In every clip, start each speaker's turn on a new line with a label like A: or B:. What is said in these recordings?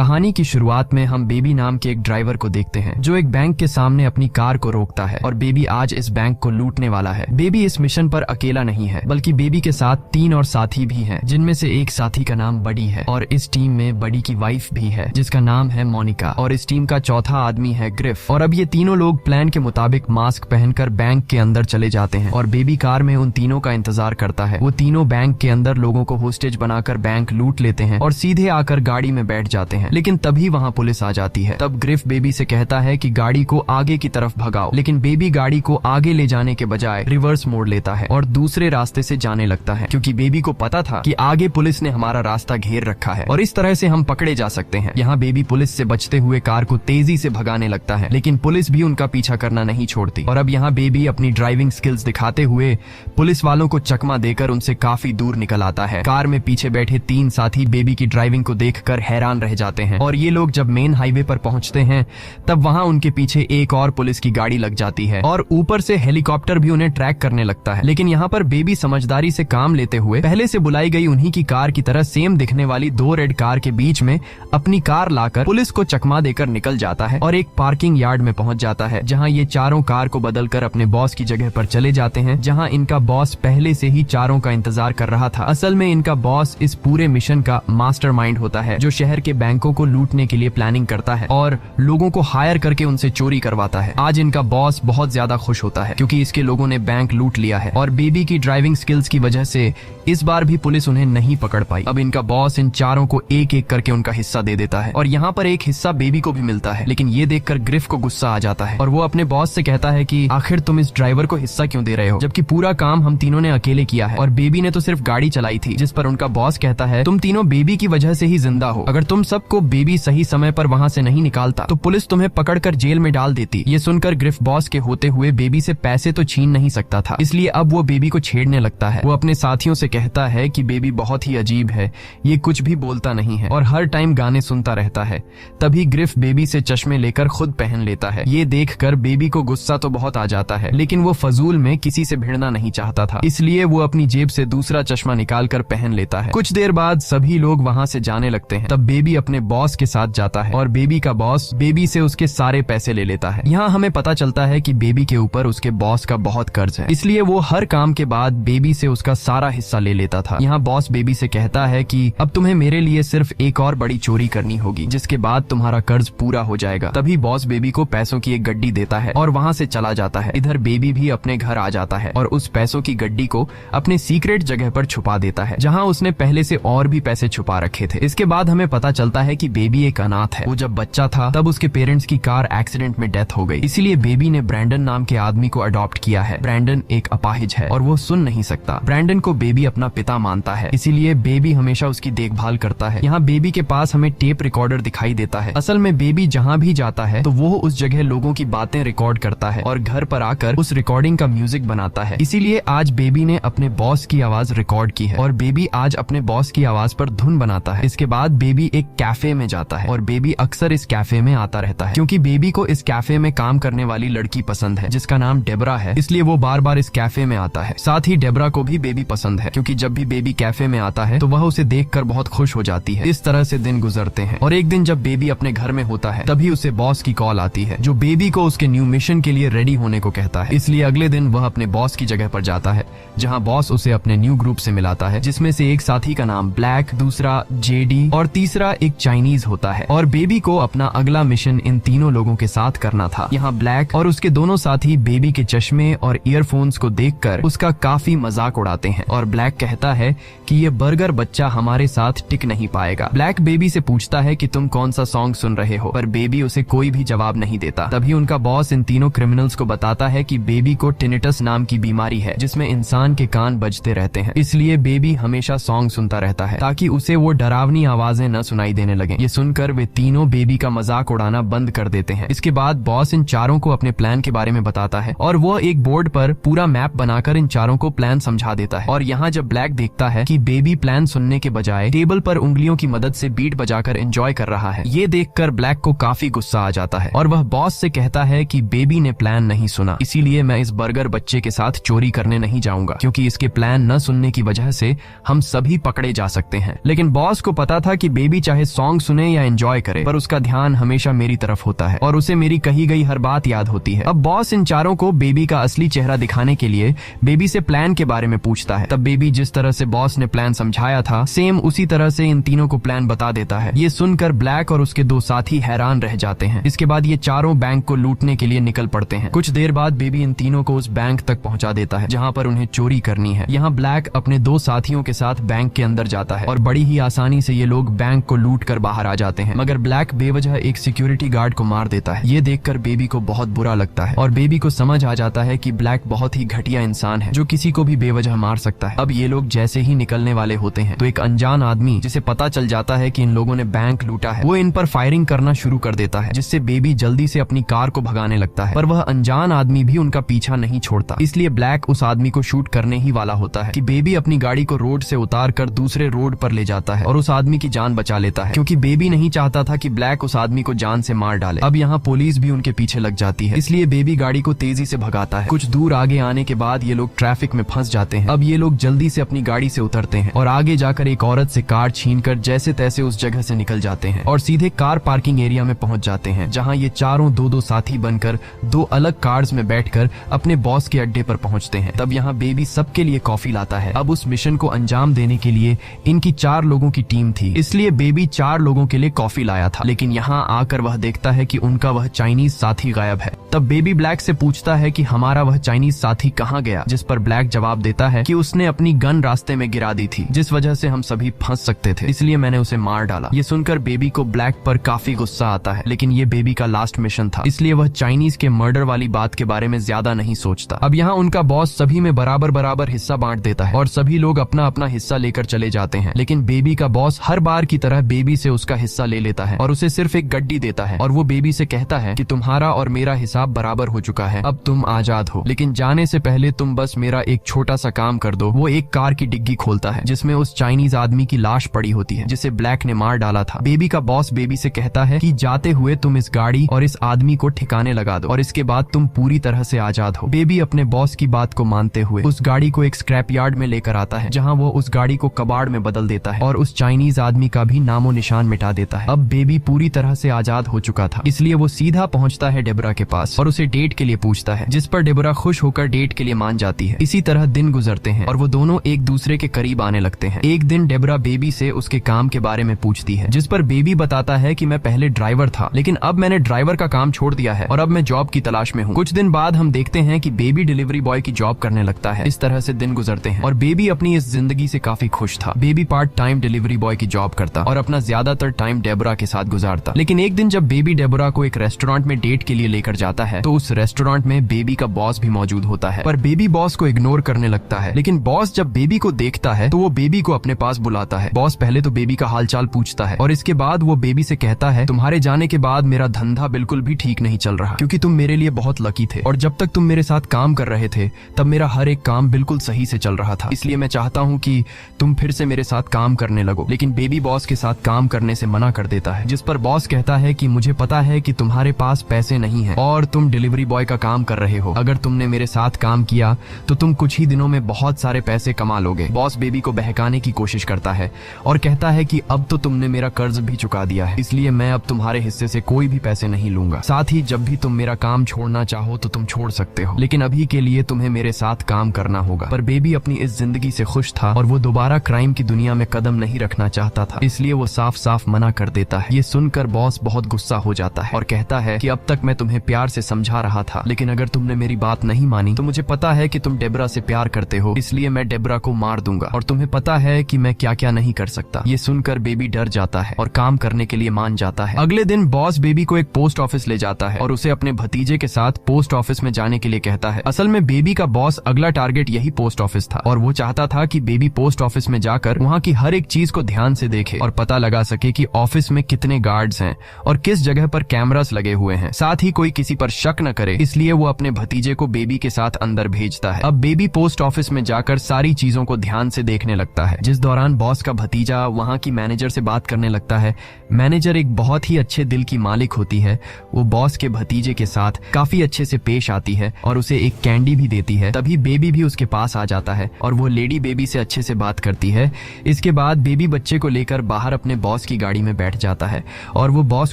A: कहानी की शुरुआत में हम बेबी नाम के एक ड्राइवर को देखते हैं जो एक बैंक के सामने अपनी कार को रोकता है और बेबी आज इस बैंक को लूटने वाला है। बेबी इस मिशन पर अकेला नहीं है, बल्कि बेबी के साथ 3 और साथी भी हैं, जिनमें से एक साथी का नाम बडी है और इस टीम में बडी की वाइफ भी है जिसका नाम है मोनिका, और इस टीम का चौथा आदमी है ग्रिफ। और अब ये तीनों लोग प्लान के मुताबिक मास्क पहनकर बैंक के अंदर चले जाते हैं और बेबी कार में उन तीनों का इंतजार करता है। वो तीनों बैंक के अंदर लोगों को होस्टेज बनाकर बैंक लूट लेते हैं और सीधे आकर गाड़ी में बैठ जाते हैं। लेकिन तभी वहाँ पुलिस आ जाती है। तब ग्रिफ बेबी से कहता है कि गाड़ी को आगे की तरफ भगाओ, लेकिन बेबी गाड़ी को आगे ले जाने के बजाय रिवर्स मोड़ लेता है और दूसरे रास्ते से जाने लगता है, क्योंकि बेबी को पता था कि आगे पुलिस ने हमारा रास्ता घेर रखा है और इस तरह से हम पकड़े जा सकते हैं। यहाँ बेबी पुलिस से बचते हुए कार को तेजी से भगाने लगता है, लेकिन पुलिस भी उनका पीछा करना नहीं छोड़ती। और अब यहाँ बेबी अपनी ड्राइविंग स्किल्स दिखाते हुए पुलिस वालों को चकमा देकर उनसे काफी दूर निकल आता है। कार में पीछे बैठे 3 साथी बेबी की ड्राइविंग को देखकर हैरान रह जाते हैं और ये लोग जब मेन हाईवे पर पहुंचते हैं तब वहां उनके पीछे एक और पुलिस की गाड़ी लग जाती है और ऊपर से हेलीकॉप्टर भी उन्हें ट्रैक करने लगता है। लेकिन यहाँ पर बेबी समझदारी से काम लेते हुए पहले से बुलाई गई उन्हीं की कार की तरह सेम दिखने वाली 2 रेड कार के बीच में अपनी कार लाकर पुलिस को चकमा देकर निकल जाता है और एक पार्किंग यार्ड में पहुंच जाता है, जहाँ ये चारों कार को बदलकर अपने बॉस की जगह पर चले जाते हैं, जहाँ इनका बॉस पहले से ही चारों का इंतजार कर रहा था। असल में इनका बॉस इस पूरे मिशन का मास्टरमाइंड होता है, जो शहर के बैंकों को लूटने के लिए प्लानिंग करता है और लोगों को हायर करके उनसे चोरी करवाता है। आज इनका बॉस बहुत ज्यादा खुश होता है क्योंकि इसके लोगों ने बैंक लूट लिया है और बेबी की ड्राइविंग स्किल्स की वजह से इस बार भी पुलिस उन्हें नहीं पकड़ पाई। अब इनका बॉस इन चारों को एक एक करके उनका हिस्सा दे देता है और यहाँ पर एक हिस्सा बेबी को भी मिलता है। लेकिन ये देखकर ग्रिफ को गुस्सा आ जाता है और वो अपने बॉस से कहता है कि आखिर तुम इस ड्राइवर को हिस्सा क्यों दे रहे हो, जबकि पूरा काम हम तीनों ने अकेले किया है और बेबी ने तो सिर्फ गाड़ी चलाई थी। जिस पर उनका बॉस कहता है तुम तीनों बेबी की वजह से ही जिंदा हो, अगर तुम सबको बेबी सही समय पर वहाँ से नहीं निकालता तो पुलिस तुम्हें पकड़कर जेल में डाल देती। ये सुनकर ग्रिफ बॉस के होते हुए बेबी से पैसे तो छीन नहीं सकता था, इसलिए अब वो बेबी को छेड़ने लगता है। वो अपने साथियों से कहता है कि बेबी बहुत ही अजीब है, ये कुछ भी बोलता नहीं है और हर टाइम गाने सुनता रहता है। तभी ग्रिफ बेबी से चश्मे लेकर खुद पहन लेता है। ये देखकर बेबी को गुस्सा तो बहुत आ जाता है, लेकिन वो फजूल में किसी से भिड़ना नहीं चाहता था, इसलिए वो अपनी जेब से दूसरा चश्मा निकाल कर पहन लेता है। कुछ देर बाद सभी लोग वहाँ से जाने लगते हैं। तब बेबी अपने बॉस के साथ जाता है और बेबी का बॉस बेबी से उसके सारे पैसे ले लेता है। यहाँ हमें पता चलता है कि बेबी के ऊपर उसके बॉस का बहुत कर्ज है, इसलिए वो हर काम के बाद बेबी से उसका सारा हिस्सा ले लेता था। यहाँ बॉस बेबी से कहता है कि अब तुम्हें मेरे लिए सिर्फ एक और बड़ी चोरी करनी होगी, जिसके बाद तुम्हारा कर्ज पूरा हो जाएगा। तभी बॉस बेबी को पैसों की एक गड्डी देता है और वहाँ से चला जाता है। इधर बेबी भी अपने घर आ जाता है और उस पैसों की गड्डी को अपने सीक्रेट जगह पर छुपा देता है, जहाँ उसने पहले से और भी पैसे छुपा रखे थे। इसके बाद हमें पता चलता है कि बेबी एक अनाथ है। वो जब बच्चा था तब उसके पेरेंट्स की कार एक्सीडेंट में डेथ हो गई, इसीलिए बेबी ने ब्रैंडन नाम के आदमी को अडॉप्ट किया है। ब्रैंडन एक अपाहिज है और वो सुन नहीं सकता। ब्रैंडन को बेबी अपना पिता मानता है, इसीलिए बेबी हमेशा उसकी देखभाल करता है। यहाँ बेबी के पास हमें टेप रिकॉर्डर दिखाई देता है। असल में बेबी जहाँ भी जाता है तो वो उस जगह लोगों की बातें रिकॉर्ड करता है और घर पर आकर उस रिकॉर्डिंग का म्यूजिक बनाता है। इसीलिए आज बेबी ने अपने बॉस की आवाज रिकॉर्ड की है और बेबी आज अपने बॉस की आवाज पर धुन बनाता है। इसके बाद बेबी एक कैफे में जाता है और बेबी अक्सर इस कैफे में आता रहता है, क्योंकि बेबी को इस कैफे में काम करने वाली लड़की पसंद है जिसका नाम डेबरा है, इसलिए वो बार बार इस कैफे में आता है। साथ ही डेबरा को भी बेबी पसंद है, क्योंकि जब भी बेबी कैफे में आता है तो वह उसे देखकर बहुत खुश हो जाती है। इस तरह से दिन गुजरते हैं और एक दिन जब बेबी अपने घर में होता है तभी उसे बॉस की कॉल आती है, जो बेबी को उसके न्यू मिशन के लिए रेडी होने को कहता है। इसलिए अगले दिन वह अपने बॉस की जगह पर जाता है, जहाँ बॉस उसे अपने न्यू ग्रुप से मिलाता है, जिसमें से एक साथी का नाम ब्लैक, दूसरा जेडी और तीसरा एक चाइनीज होता है। और बेबी को अपना अगला मिशन इन तीनों लोगों के साथ करना था। यहाँ ब्लैक और उसके दोनों साथी बेबी के चश्मे और ईयरफोन्स को देखकर उसका काफी मजाक उड़ाते हैं और ब्लैक कहता है कि ये बर्गर बच्चा हमारे साथ टिक नहीं पाएगा। ब्लैक बेबी से पूछता है कि तुम कौन सा सॉन्ग सुन रहे हो, पर बेबी उसे कोई भी जवाब नहीं देता। तभी उनका बॉस इन तीनों क्रिमिनल्स को बताता है कि बेबी को टिनिटस नाम की बीमारी है, जिसमें इंसान के कान बजते रहते हैं, इसलिए बेबी हमेशा सॉन्ग सुनता रहता है ताकि उसे वो डरावनी आवाजें न सुनाई देने लगे। ये सुनकर वे तीनों बेबी का मजाक उड़ाना बंद कर देते हैं। इसके बाद बॉस इन चारों को अपने प्लान के बारे में बताता है और वो एक बोर्ड पर पूरा मैप बनाकर इन चारों को प्लान समझा देता है। और यहाँ जब ब्लैक देखता है कि बेबी प्लान सुनने के बजाय टेबल पर उंगलियों की मदद से बीट बजाकर एंजॉय कर रहा है, ये देखकर ब्लैक को काफी गुस्सा आ जाता है और वह बॉस से कहता है कि बेबी ने प्लान नहीं सुना, इसीलिए मैं इस बर्गर बच्चे के साथ चोरी करने नहीं जाऊंगा, क्योंकि इसके प्लान न सुनने की वजह से हम सभी पकड़े जा सकते हैं। लेकिन बॉस को पता था कि बेबी चाहे सॉन्ग सॉन्ग सुने या एंजॉय करे, पर उसका ध्यान हमेशा मेरी तरफ होता है और उसे मेरी कही गई हर बात याद होती है। अब बॉस इन चारों को बेबी का असली चेहरा दिखाने के लिए बेबी से प्लान के बारे में पूछता है। तब बेबी जिस तरह से बॉस ने प्लान समझाया था, सेम उसी तरह से इन तीनों को प्लान बता देता है। ये सुनकर ब्लैक और उसके दो साथी हैरान रह जाते हैं। इसके बाद ये चारों बैंक को लूटने के लिए निकल पड़ते हैं। कुछ देर बाद बेबी इन तीनों को उस बैंक तक पहुंचा देता है जहां पर उन्हें चोरी करनी है। यहाँ ब्लैक अपने दो साथियों के साथ बैंक के अंदर जाता है और बड़ी ही आसानी से ये लोग बैंक को लूट कर बाहर आ जाते हैं, मगर ब्लैक बेवजह एक सिक्योरिटी गार्ड को मार देता है। ये देखकर बेबी को बहुत बुरा लगता है और बेबी को समझ आ जाता है कि ब्लैक बहुत ही घटिया इंसान है जो किसी को भी बेवजह मार सकता है। अब ये लोग जैसे ही निकलने वाले होते हैं तो एक अनजान आदमी, जिसे पता चल जाता है कि इन लोगों ने बैंक लूटा है, वो इन पर फायरिंग करना शुरू कर देता है, जिससे बेबी जल्दी से अपनी कार को भगाने लगता है। पर वह अनजान आदमी भी उनका पीछा नहीं छोड़ता, इसलिए ब्लैक उस आदमी को शूट करने ही वाला होता है कि बेबी अपनी गाड़ी को रोड से उतार कर दूसरे रोड पर ले जाता है और उस आदमी की जान बचा लेता है, क्योंकि बेबी नहीं चाहता था कि ब्लैक उस आदमी को जान से मार डाले। अब यहाँ पुलिस भी उनके पीछे लग जाती है, इसलिए बेबी गाड़ी को तेजी से भगाता है। कुछ दूर आगे आने के बाद ये लोग ट्रैफिक में फंस जाते हैं। अब ये लोग जल्दी से अपनी गाड़ी से उतरते हैं और आगे जाकर एक औरत से कार छीनकर जैसे तैसे उस जगह से निकल जाते हैं और सीधे कार पार्किंग एरिया में पहुंच जाते हैं, जहां ये चारों दो साथी बनकर दो अलग कार्स में बैठकर अपने बॉस के अड्डे पर पहुंचते हैं। तब यहाँ बेबी सबके लिए कॉफी लाता है। अब उस मिशन को अंजाम देने के लिए इनकी 4 लोगों की टीम थी, इसलिए बेबी 4 लोगों के लिए कॉफी लाया था। लेकिन यहाँ आकर वह देखता है कि उनका वह चाइनीज साथी गायब है। तब बेबी ब्लैक से पूछता है कि हमारा वह चाइनीज साथी कहाँ गया, जिस पर ब्लैक जवाब देता है कि उसने अपनी गन रास्ते में गिरा दी थी, जिस वजह से हम सभी फंस सकते थे, इसलिए मैंने उसे मार डाला। ये सुनकर बेबी को ब्लैक पर काफी गुस्सा आता है, लेकिन ये बेबी का लास्ट मिशन था, इसलिए वह चाइनीज के मर्डर वाली बात के बारे में ज्यादा नहीं सोचता। अब यहाँ उनका बॉस सभी में बराबर बराबर हिस्सा बांट देता है और सभी लोग अपना अपना हिस्सा लेकर चले जाते हैं। लेकिन बेबी का बॉस हर बार की तरह बेबी से उसका हिस्सा ले लेता है और उसे सिर्फ एक गड्डी देता है और वो बेबी से कहता है कि तुम्हारा और मेरा हिसाब बराबर हो चुका है, अब तुम आजाद हो, लेकिन जाने से पहले तुम बस मेरा एक छोटा सा काम कर दो। वो एक कार की डिग्गी खोलता है जिसमें उस चाइनीज आदमी की लाश पड़ी होती है जिसे ब्लैक ने मार डाला था। बेबी का बॉस बेबी से कहता है कि जाते हुए तुम इस गाड़ी और इस आदमी को ठिकाने लगा दो और इसके बाद तुम पूरी तरह से आजाद हो। बेबी अपने बॉस की बात को मानते हुए उस गाड़ी को एक स्क्रैप यार्ड में लेकर आता है, जहां वो उस गाड़ी को कबाड़ में बदल देता है और उस चाइनीज आदमी का भी नामो निशान मिटा देता है। अब बेबी पूरी तरह से आजाद हो चुका था, इसलिए वो सीधा पहुंचता है डेबरा के पास और उसे डेट के लिए पूछता है, जिस पर डेबरा खुश होकर डेट के लिए मान जाती है। इसी तरह दिन गुजरते हैं और वो दोनों एक दूसरे के करीब आने लगते हैं। एक दिन डेबरा बेबी से उसके काम के बारे में पूछती है, जिस पर बेबी बताता है कि मैं पहले ड्राइवर था, लेकिन अब मैंने ड्राइवर का काम छोड़ दिया है और अब मैं जॉब की तलाश में हूँ। कुछ दिन बाद हम देखते हैं कि बेबी डिलीवरी बॉय की जॉब करने लगता है। इस तरह से दिन गुजरते हैं और बेबी अपनी इस जिंदगी से काफी खुश था। Baby part time delivery boy की जॉब करता और अपना ज्यादातर टाइम डेबरा के साथ गुजारता। लेकिन एक दिन जब बेबी डेबरा को एक रेस्टोरेंट में डेट के लिए लेकर जाता है तो उस रेस्टोरेंट में बेबी का बॉस भी मौजूद होता है, पर बेबी बॉस को इग्नोर करने लगता है। लेकिन बॉस जब बेबी को देखता है तो वो बेबी को अपने पास बुलाता है। बॉस पहले तो बेबी का हालचाल पूछता है और इसके बाद वो बेबी से कहता है, तुम्हारे जाने के बाद मेरा धंधा बिल्कुल भी ठीक नहीं चल रहा, क्योंकि तुम मेरे लिए बहुत लकी थे और जब तक तुम मेरे साथ काम कर रहे थे तब मेरा हर एक काम बिल्कुल सही से चल रहा था, इसलिए मैं चाहता हूँ कि तुम फिर से मेरे साथ काम करने लगो। लेकिन बेबी बॉस के साथ काम करने से मना कर देता है, जिस पर बॉस कहता है कि मुझे पता है कि तुम्हारे पास पैसे नहीं है और तुम डिलीवरी बॉय का काम कर रहे हो, अगर तुमने मेरे साथ काम किया तो तुम कुछ ही दिनों में बहुत सारे पैसे कमा लोगे। बॉस बेबी को बहकाने की कोशिश करता है और कहता है कि अब तो तुमने मेरा कर्ज भी चुका दिया है, इसलिए मैं अब तुम्हारे हिस्से से कोई भी पैसे नहीं लूंगा। साथ ही जब भी तुम मेरा काम छोड़ना चाहो तो तुम छोड़ सकते हो, लेकिन अभी के लिए तुम्हें मेरे साथ काम करना होगा। पर बेबी अपनी इस जिंदगी से खुश था और वो दोबारा क्राइम की दुनिया में कदम नहीं रखना चाहता था, इसलिए वो साफ साफ मना कर देता है। ये सुनकर बॉस बहुत गुस्सा हो जाता है और कहता है कि अब तक मैं तुम्हें प्यार से समझा रहा था, लेकिन अगर तुमने मेरी बात नहीं मानी तो मुझे पता है कि तुम डेबरा से प्यार करते हो, इसलिए मैं डेबरा को मार दूंगा और तुम्हें पता है कि मैं क्या क्या नहीं कर सकता। ये सुनकर बेबी डर जाता है और काम करने के लिए मान जाता है। अगले दिन बॉस बेबी को एक पोस्ट ऑफिस ले जाता है और उसे अपने भतीजे के साथ पोस्ट ऑफिस में जाने के लिए कहता है। असल में बेबी का बॉस अगला टारगेट यही पोस्ट ऑफिस था और वो चाहता था कि बेबी पोस्ट ऑफिस में जाकर वहाँ की हर एक चीज को ध्यान से देखे और पता लगा सके कि ऑफिस में कितने गार्ड्स हैं और किस जगह पर कैमरास लगे हुए हैं, साथ ही कोई किसी पर शक न करे, इसलिए वो अपने भतीजे को बेबी के साथ अंदर भेजता है। अब बेबी पोस्ट ऑफिस में जाकर सारी चीजों को ध्यान से देखने लगता है, जिस दौरान बॉस का भतीजा वहाँ की मैनेजर से बात करने लगता है। मैनेजर एक बहुत ही अच्छे दिल की मालिक होती है, वो बॉस के भतीजे के साथ काफी अच्छे से पेश आती है और उसे एक कैंडी भी देती है। तभी बेबी भी उसके पास आ जाता है और वो लेडी बेबी से अच्छे से बात करती है। इसके बाद बेबी बच्चे को लेकर बाहर अपने बॉस की गाड़ी में बैठ जाता है और वो बॉस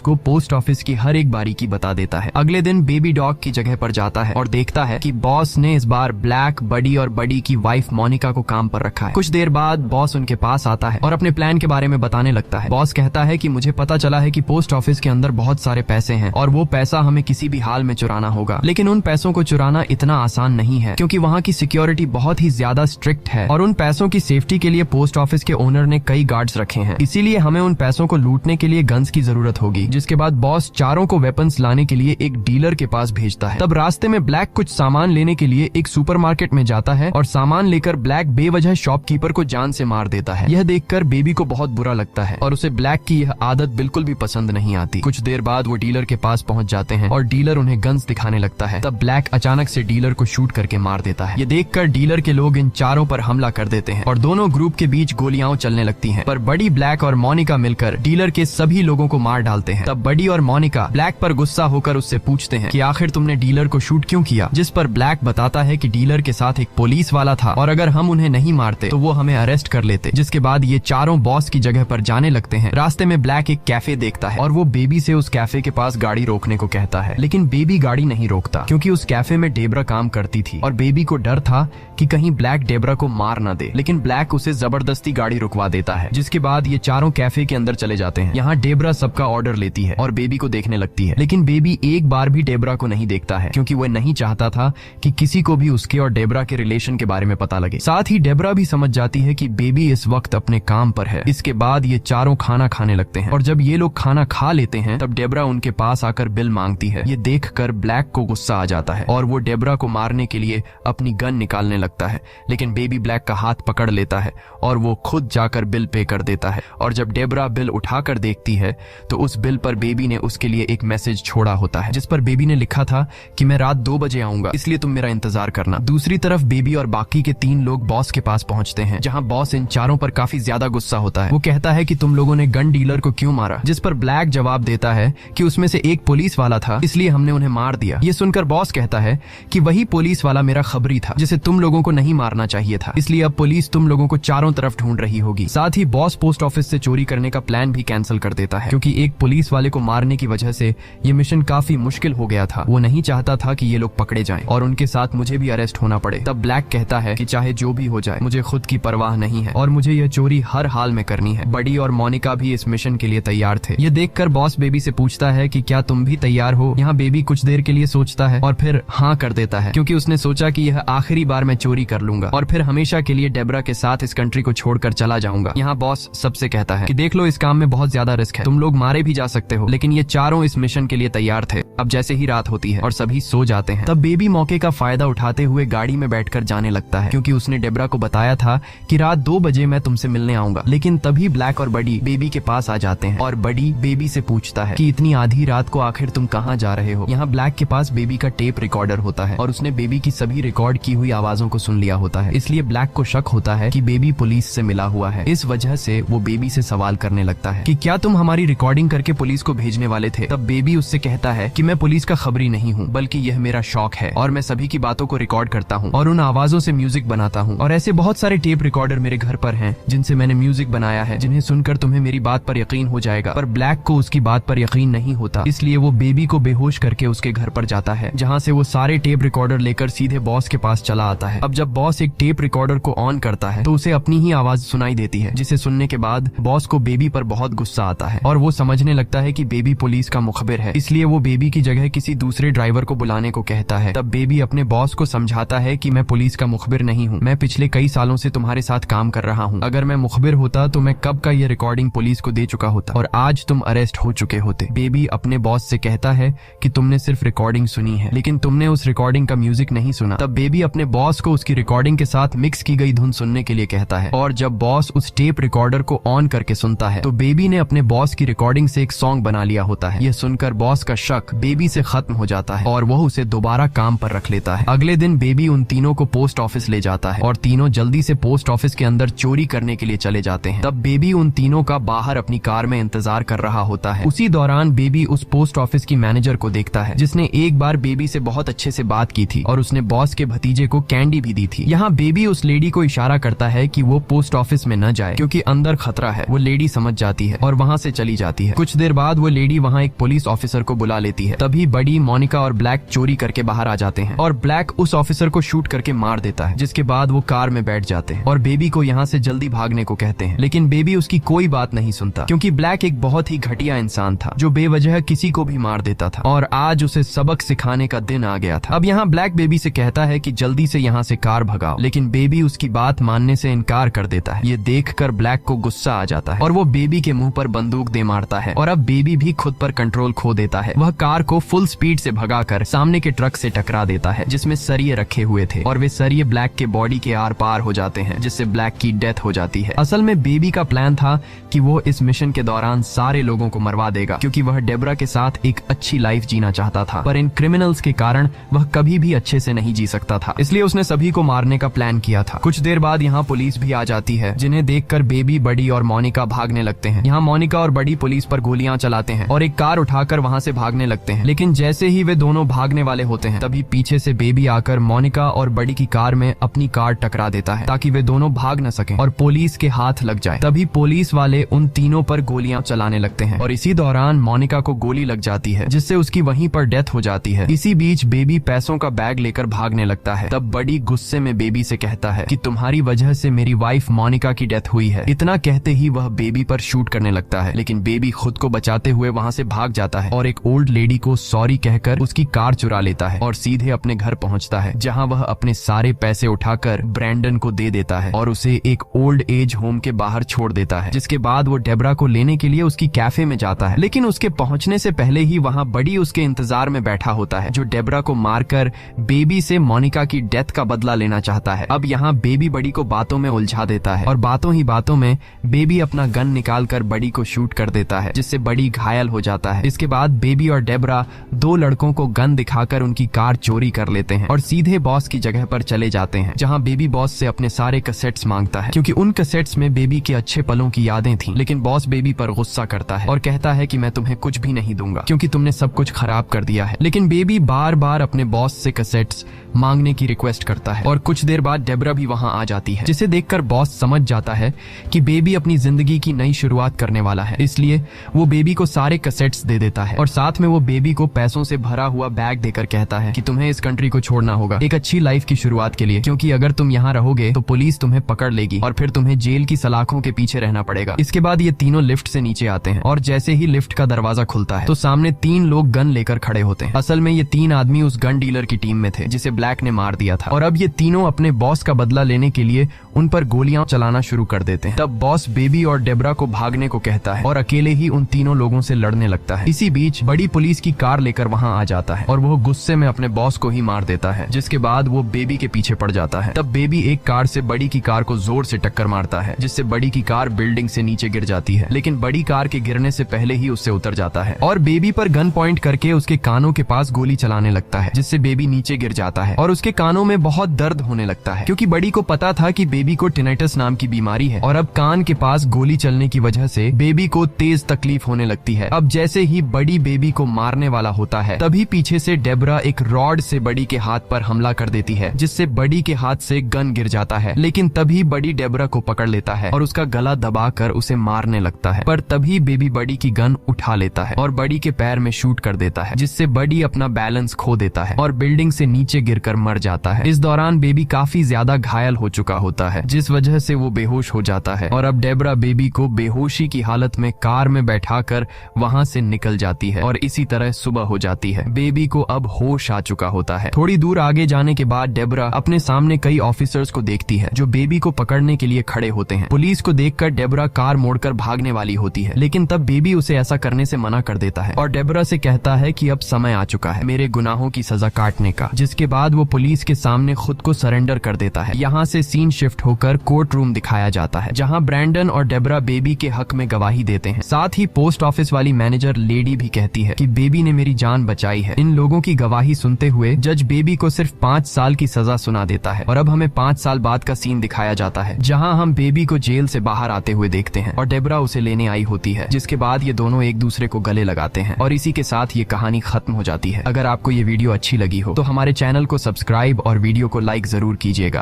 A: को पोस्ट ऑफिस की हर एक बारीकी बता देता है। अगले दिन बेबी डॉग की जगह पर जाता है और देखता है कि बॉस ने इस बार ब्लैक, बडी और बडी की वाइफ मोनिका को काम पर रखा है। कुछ देर बाद बॉस उनके पास आता है और अपने प्लान के बारे में बताने लगता है। बॉस कहता है कि मुझे पता चला है कि पोस्ट ऑफिस के अंदर बहुत सारे पैसे हैं और वो पैसा हमें किसी भी हाल में चुराना होगा, लेकिन उन पैसों को चुराना इतना आसान नहीं है क्योंकि वहाँ की सिक्योरिटी बहुत ही ज्यादा स्ट्रिक्ट है और उन पैसों की सेफ्टी के लिए पोस्ट ऑफिस के ओनर ने कई गार्ड्स रखे हैं। इसीलिए हमें उन पैसों को लूटने के लिए गन्स की जरूरत होगी। जिसके बाद बॉस चारों को वेपन्स लाने के लिए एक डीलर के पास भेजता है। तब रास्ते में ब्लैक कुछ सामान लेने के लिए एक सुपरमार्केट में जाता है और सामान लेकर ब्लैक बेवजह शॉपकीपर को जान से मार देता है। यह देखकर बेबी को बहुत बुरा लगता है और उसे ब्लैक की यह आदत बिल्कुल भी पसंद नहीं आती। कुछ देर बाद वो डीलर के पास पहुंच जाते हैं और डीलर उन्हें गन्स दिखाने लगता है। तब ब्लैक अचानक से डीलर को शूट करके मार देता है। ये देखकर डीलर के लोग इन चारों पर हमला कर देते हैं और दोनों ग्रुप के बीच गोलियां चलने लगती हैं। पर बडी, ब्लैक और मोनिका मिलकर डीलर के सभी लोगों को मार डालते हैं। तब बडी और मोनिका ब्लैक पर गुस्सा होकर उससे पूछते हैं कि आखिर तुमने डीलर को शूट क्यों किया, जिस पर ब्लैक बताता है कि डीलर के साथ एक पुलिस वाला था और अगर हम उन्हें नहीं मारते तो वो हमें अरेस्ट कर लेते। जिसके बाद ये चारों बॉस की जगह पर जाने लगते हैं। रास्ते में ब्लैक एक कैफे देखता है और वो बेबी से उस कैफे के पास गाड़ी रोकने को कहता है, लेकिन बेबी गाड़ी नहीं रोकता क्योंकि उस कैफे में डेब्रा काम करती थी और बेबी को डर था कि कहीं ब्लैक डेब्रा को मार न दे। लेकिन ब्लैक उसे जबरदस्ती गाड़ी रुकवा देता है। जिसके बाद ये चारों कैफे के अंदर चले जाते हैं। यहाँ डेब्रा सबका ऑर्डर लेती है और बेबी को देखने लगती है, लेकिन बेबी एक बार भी डेब्रा को नहीं देखता है क्योंकि वह नहीं चाहता था कि किसी को भी उसके और डेब्रा के रिलेशन के बारे में पता लगे। साथ ही डेब्रा भी समझ जाती है कि बेबी इस वक्त अपने काम पर है। इसके बाद ये चारों खाना खाने लगते हैं और जब ये लोग खाना खा लेते हैं तब डेब्रा उनके पास आकर बिल मांगती है। ये देखकर ब्लैक को गुस्सा आ जाता है और वो डेब्रा को मारने के लिए अपनी गन निकालने लगता है, लेकिन बेबी ब्लैक का हाथ पकड़ लेता है और वो खुद जाकर बिल पे कर देता है। और जब डेब्रा बिल उठाकर देखती है तो उस बिल पर बेबी ने उसके लिए एक मैसेज छोड़ा होता है, जिस पर बेबी ने लिखा था कि मैं रात 2 बजे आऊंगा, इसलिए तुम मेरा इंतजार करना। दूसरी तरफ बेबी और बाकी के 3 लोग बॉस के पास पहुंचते हैं, जहां बॉस इन चारों पर काफी ज्यादा गुस्सा होता है। वो कहता है कि तुम लोगों ने गन डीलर को क्यों मारा, जिस पर ब्लैक जवाब देता है कि उसमें से एक पुलिस वाला था, इसलिए हमने उन्हें मार दिया। ये सुनकर बॉस कहता है कि वही पुलिस वाला मेरा खबरी था जिसे तुम लोगों को नहीं मारना चाहिए था, इसलिए अब पुलिस तुम लोगों को चारों तरफ ढूंढ रही होगी। साथ ही बॉस पोस्ट ऑफिस से चोरी करने का प्लान भी कैंसिल कर देता है क्योंकि एक पुलिस वाले को मारने की वजह से ये मिशन काफी मुश्किल हो गया था। वो नहीं चाहता था कि ये लोग पकड़े जाएं और उनके साथ मुझे भी अरेस्ट होना पड़े। तब ब्लैक कहता है कि चाहे जो भी हो जाए मुझे खुद की परवाह नहीं है और मुझे यह चोरी हर हाल में करनी है। बडी और मोनिका भी इस मिशन के लिए तैयार थे। ये देखकर बॉस बेबी से पूछता है कि क्या तुम भी तैयार हो। यहाँ बेबी कुछ देर के लिए सोचता है और फिर हाँ कर देता है क्योंकि उसने सोचा कि यह आखिरी बार मैं चोरी कर लूंगा और फिर हमेशा के लिए डेब्रा के साथ इस कंट्री को छोड़कर चला जाऊंगा। यहाँ बॉस सबसे कहता है कि देख लो, इस काम में बहुत ज्यादा रिस्क है, तुम लोग मारे भी जा सकते हो, लेकिन ये चारों इस मिशन के लिए तैयार थे। अब जैसे ही रात होती है और सभी सो जाते हैं तब बेबी मौके का फायदा उठाते हुए गाड़ी में बैठकर जाने लगता है क्योंकि उसने डेब्रा को बताया था कि रात 2 बजे मैं तुमसे मिलने आऊंगा। लेकिन तभी ब्लैक और बडी बेबी के पास आ जाते हैं और बडी बेबी से पूछता है कि इतनी आधी रात को आखिर तुम कहाँ जा रहे हो। यहाँ ब्लैक के पास बेबी का टेप रिकॉर्डर होता है और उसने बेबी की सभी रिकॉर्ड की हुई आवाजों को सुन लिया होता है, इसलिए ब्लैक को शक होता है कि बेबी पुलिस से मिला हुआ है। इस वजह से वो बेबी से सवाल करने लगता है कि क्या तुम हमारी रिकॉर्डिंग करके पुलिस को भेजने वाले थे। तब बेबी उससे कहता है कि मैं पुलिस का खबरी नहीं हूँ, बल्कि यह मेरा शौक है और मैं सभी की बातों को रिकॉर्ड करता हूँ और उन आवाजों से म्यूजिक बनाता हूँ और ऐसे बहुत सारे टेप रिकॉर्डर मेरे घर पर हैं जिनसे मैंने म्यूजिक बनाया है, जिन्हें सुनकर तुम्हें मेरी बात पर यकीन हो जाएगा। पर ब्लैक को उसकी बात पर यकीन नहीं होता, इसलिए वो बेबी को बेहोश करके उसके घर पर जाता है, जहाँ से वो सारे टेप रिकॉर्डर लेकर सीधे बॉस के पास चला आता है। अब जब बॉस एक टेप रिकॉर्डर को ऑन करता है तो उसे अपनी ही आवाज सुनाई देती है, जिसे सुनने के बाद बॉस को बेबी पर बहुत गुस्सा आता है और वो समझने लगता है कि बेबी पुलिस का मुखबिर है, इसलिए वो बेबी की जगह किसी दूसरे ड्राइवर को बुलाने को कहता है। तब बेबी अपने बॉस को समझाता है कि मैं पुलिस का मुखबिर नहीं हूँ, मैं पिछले कई सालों से तुम्हारे साथ काम कर रहा हूँ। अगर मैं मुखबिर होता तो मैं कब का ये रिकॉर्डिंग पुलिस को दे चुका होता और आज तुम अरेस्ट हो चुके होते। बेबी अपने बॉस से कहता है कि तुमने सिर्फ रिकॉर्डिंग सुनी है, लेकिन तुमने उस रिकॉर्डिंग का म्यूजिक नहीं सुना। तब बेबी अपने बॉस को उसकी रिकॉर्डिंग के साथ मिक्स की गई धुन सुनने के लिए कहता है और जब बॉस उस टेप रिकॉर्डर को ऑन करके सुनता है तो बेबी ने अपने बॉस की रिकॉर्डिंग से एक सॉन्ग बना लिया होता है। यह सुनकर बॉस का शक बेबी से खत्म हो जाता है और वह उसे दोबारा काम पर रख लेता है। अगले दिन बेबी उन तीनों को पोस्ट ऑफिस ले जाता है और तीनों जल्दी से पोस्ट ऑफिस के अंदर चोरी करने के लिए चले जाते हैं। तब बेबी उन तीनों का बाहर अपनी कार में इंतजार कर रहा होता है। उसी दौरान बेबी उस पोस्ट ऑफिस की मैनेजर को देखता है जिसने एक बार बेबी से बहुत अच्छे से बात की थी और उसने बॉस के भतीजे को कैंडी भी दी थी। यहाँ बेबी उस लेडी को इशारा करता है कि वो पोस्ट ऑफिस में न जाए क्योंकि अंदर खतरा है। वो लेडी समझ जाती है और वहाँ से चली जाती है। कुछ देर बाद वो लेडी वहाँ एक पुलिस ऑफिसर को बुला लेती है। तभी बड़ी, मोनिका और ब्लैक चोरी करके बाहर आ जाते हैं और ब्लैक उस ऑफिसर को शूट करके मार देता है, जिसके बाद वो कार में बैठ जाते हैं और बेबी को यहाँ से जल्दी भागने को कहते हैं। लेकिन बेबी उसकी कोई बात नहीं सुनता, क्योंकि ब्लैक एक बहुत ही घटिया इंसान था जो बेवजह किसी को भी मार देता था और आज उसे सबक सिखाने का दिन आ गया था। अब यहाँ ब्लैक बेबी से कहता है कि जल्दी से यहाँ से कार भगाओ, लेकिन बेबी उसकी बात मानने से इनकार कर देता है। ये देखकर ब्लैक को गुस्सा आ जाता है और वो बेबी के मुंह पर बंदूक दे मारता है और अब बेबी भी खुद पर कंट्रोल खो देता है। वह कार को फुल स्पीड से भगाकर सामने के ट्रक से टकरा देता है जिसमें सरिये रखे हुए थे और वे सरिये ब्लैक के बॉडी के आर पार हो जाते हैं, जिससे ब्लैक की डेथ हो जाती है। असल में बेबी का प्लान था कि वो इस मिशन के दौरान सारे लोगों को मरवा देगा, क्योंकि वह डेब्रा के साथ एक अच्छी लाइफ जीना चाहता था, पर इन क्रिमिनल्स के कारण वह कभी भी अच्छे से नहीं जी सकता था, इसलिए उसने सभी को मारने का प्लान किया था। कुछ देर बाद यहाँ पुलिस भी आ जाती है, जिन्हें देखकर बेबी, बड़ी और मोनिका भागने लगते हैं। यहाँ मोनिका और बड़ी पुलिस पर गोलियां चलाते हैं और एक कार उठाकर वहाँ से भागने लगते हैं, लेकिन जैसे ही वे दोनों भागने वाले होते हैं तभी पीछे से बेबी आकर मोनिका और बड़ी की कार में अपनी कार टकरा देता है ताकि वे दोनों भाग न सकें और पुलिस के हाथ लग जाए। तभी पुलिस वाले उन तीनों पर गोलियां चलाने लगते हैं और इसी दौरान मोनिका को गोली लग जाती है, जिससे उसकी वहीं पर डेथ हो जाती है। इसी बीच बेबी पैसों का बैग लेकर भागने लगता है। तब बड़ी गुस्से में बेबी से कहता है कि तुम्हारी वजह से मेरी वाइफ मोनिका की डेथ हुई है। इतना कहते ही वह बेबी पर शूट करने लगता है, लेकिन बेबी खुद को बचाते हुए वहाँ से भाग जाता है और एक ओल्ड लेडी को सॉरी कहकर उसकी कार चुरा लेता है और सीधे अपने घर पहुँचता है, जहाँ वह अपने सारे पैसे उठाकर ब्रैंडन को दे देता है और उसे एक ओल्ड एज होम के बाहर छोड़ देता है। जिसके बाद वो डेब्रा को लेने के लिए उसकी कैफे में जाता है, लेकिन उसके पहुंचने से पहले ही वहाँ बड़ी उसके इंतजार में बैठा होता है, जो डेब्रा को मारकर बेबी से मोनिका की डेथ का बदला लेना चाहता है। अब यहाँ बेबी बड़ी को बातों में उलझा देता है और बातों ही बातों में बेबी अपना गन निकालकर बड़ी को शूट कर देता है, जिससे बड़ी घायल हो जाता है। इसके बाद बेबी और डेब्रा दो लड़कों को गन दिखाकर उनकी कार चोरी कर लेते हैं और सीधे बॉस की जगह पर चले जाते हैं, जहाँ बेबी बॉस से अपने सारे कैसेट्स मांगता है, क्योंकि उन कैसेट्स में बेबी के अच्छे पलों की यादें थी। लेकिन बॉस बेबी पर गुस्सा करता है और कहता है कि मैं तुम्हें कुछ भी नहीं दूंगा, क्योंकि तुमने सब कुछ खराब कर दिया है। लेकिन बेबी बार बार अपने बॉस से कैसेट्स मांगने की रिक्वेस्ट करता है और कुछ देर बाद डेब्रा भी वहां आ जाती है, जिसे देखकर बॉस समझ जाता है कि बेबी अपनी जिंदगी की नई शुरुआत करने वाला है। इसलिए वो बेबी को सारे कैसेट्स दे देता है और साथ में वो बेबी को पैसों से भरा हुआ बैग देकर कहता है कि तुम्हें इस कंट्री को छोड़ना होगा एक अच्छी लाइफ की शुरुआत के लिए, क्योंकि अगर तुम यहाँ रहोगे तो पुलिस तुम्हें पकड़ लेगी और फिर तुम्हें जेल की सलाखों के पीछे रहना पड़ेगा। इसके बाद ये तीनों लिफ्ट से नीचे आते हैं और जैसे ही लिफ्ट का दरवाजा खुलता है तो सामने तीन लोग गन लेकर खड़े होते हैं। असल में ये तीन आदमी उस गन डीलर की टीम में थे जिसे ब्लैक ने मार दिया था और अब ये तीनों अपने बॉस का बदला लेने के लिए उन पर गोलियां चलाना शुरू कर देते हैं। तब बॉस बेबी और डेब्रा को भागने को कहता है और अकेले ही उन तीनों लोगों से लड़ने लगता है। इसी बीच बड़ी पुलिस की कार लेकर वहां आ जाता है और वो गुस्से में अपने बॉस को ही मार देता है, जिसके बाद वो बेबी के पीछे पड़ जाता है। तब बेबी एक कार से बड़ी की कार को जोर से टक्कर मारता है, जिससे बड़ी की कार बिल्डिंग से नीचे गिर जाती है, लेकिन बड़ी कार के गिरने से पहले ही उससे उतर जाता है और बेबी पर गन पॉइंट करके उसके कानों के पास गोली चलाने लगता है, जिससे बेबी नीचे गिर जाता है और उसके कानों में बहुत दर्द होने लगता है, क्योंकि बड़ी को पता था कि बेबी को टिनेटस नाम की बीमारी है और अब कान के पास गोली चलने की वजह से बेबी को तेज तकलीफ होने लगती है। अब जैसे ही बड़ी बेबी को मारने वाला होता है तभी पीछे से डेब्रा एक रॉड से बड़ी के हाथ पर हमला कर देती है, जिससे बड़ी के हाथ से गन गिर जाता है। लेकिन तभी बड़ी डेब्रा को पकड़ लेता है और उसका गला दबाकर उसे मारने लगता है, पर तभी बेबी बड़ी की गन उठा लेता है और बड़ी के पैर में शूट कर देता है, जिससे बड़ी अपना बैलेंस खो देता है और बिल्डिंग से नीचे गिरकर मर जाता है। इस दौरान बेबी काफी ज्यादा घायल हो चुका होता है, जिस वजह से वो बेहोश हो जाता है और अब डेब्रा बेबी को बेहोशी की हालत में कार में बैठाकर वहां से निकल जाती है और इसी तरह सुबह हो जाती है। बेबी को अब होश आ चुका होता है। थोड़ी दूर आगे जाने के बाद डेब्रा अपने सामने कई ऑफिसर्स को देखती है जो बेबी को पकड़ने के लिए खड़े होते हैं। पुलिस को देखकर डेब्रा कार मोड़कर भागने वाली होती है, लेकिन तब बेबी उसे ऐसा करने से मना कर देता है और डेब्रा से कहता है कि अब समय आ चुका है मेरे गुनाहों की सजा काटने का, जिसके बाद वो पुलिस के सामने खुद को सरेंडर कर देता है। यहाँ से सीन शिफ्ट होकर कोर्ट रूम दिखाया जाता है, जहाँ ब्रैंडन और डेब्रा बेबी के हक में गवाही देते हैं। साथ ही पोस्ट ऑफिस वाली मैनेजर लेडी भी कहती है कि बेबी ने मेरी जान बचाई है। इन लोगों की गवाही सुनते हुए जज बेबी को सिर्फ 5 साल की सजा सुना देता है और अब हमें 5 साल बाद का सीन दिखाया जाता है, जहां हम बेबी को जेल से बाहर आते हुए देखते हैं और डेब्रा उसे लेने आई होती है, जिसके बाद ये दोनों एक दूसरे को गले लगाते हैं और इसी के साथ ये कहानी खत्म हो जाती है। अगर आपको ये वीडियो अच्छी लगी हो तो हमारे चैनल को सब्सक्राइब और वीडियो को लाइक जरूर कीजिएगा।